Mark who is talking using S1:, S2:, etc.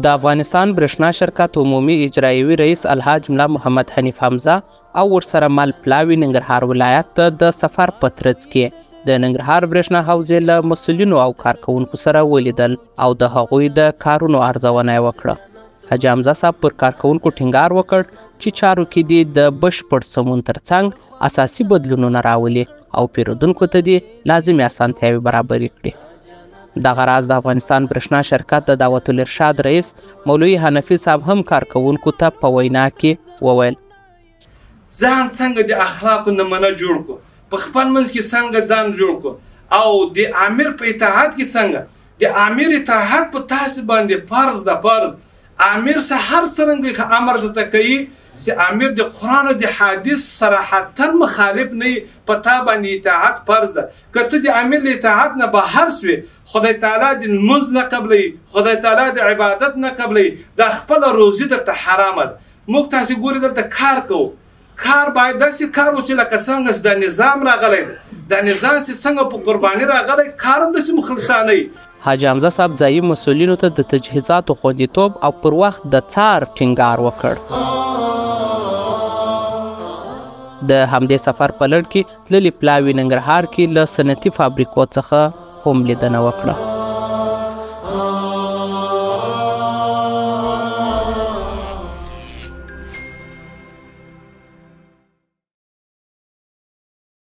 S1: د افغانستان برېښنا شرکت عمومي اجرایوي رئیس الحاج ملا محمد حنیف حمزه او ورسره مل پلاوي ننګرهار ولایت ته د سفر په ترڅ کې د ننګرهار برېښنا حوزې له مسؤلینو او کارکوونکو سره ولیدل او د هغوی د کارونو ارزونه یې وکړه. حاجي حمزه صاحب پر کارکوونکو ټینګار وکړ چې چارو کې دې د بشپړ سمون ترڅنګ اساسي بدلونونه راولي او پیرودونکو ته دې لازمي اسانتیاوې برابرې کړي. دغه راز د افغانستان برېښنا شرکت د دعوت الارشاد رئیس مولوي حنفي صاحب هم کارکوونکو ته په وینا کې وویل
S2: ځان څنګه د اخلاقو نمونه جوړ کړو، په خپل منځ کې څنګه ځان جوړ کړو او د امیر په اطاعت کې څنګه د امیر اطاعت په تاسو باندې فرض ده. فرض امیر سره هر څرنګه امر درته کوي چې امیر د قرآن او د حدیث صراحتا مخالف نه په تا باندې اطاعت فرض ده. که ته د امیر له اطاعت نه بهر سوې خدای تعالی د لمونځ نه قبلوي، خدای تعالی د عبادت نه قبلوي، د خپله روزي درته حرامه ده. موږ تاسې ګورې دلته کار کوو، کار باید داسې کار وشي لکه څنګه چې د نظام راغلی ده، د نظام چې څنګه په قرباني راغلی کار هم داسې مخلصانه وي.
S1: حاجي حمزه صاحب ځایي مسؤلینو ته د تجهیزاتو خوندیتوب او پر وخت د څار ټینګار وکړ. د همدې سفر په لړ کې تللي پلاوي ننګرهار کې له صنعتي فابریکو څخه هم لیدنه وکړه.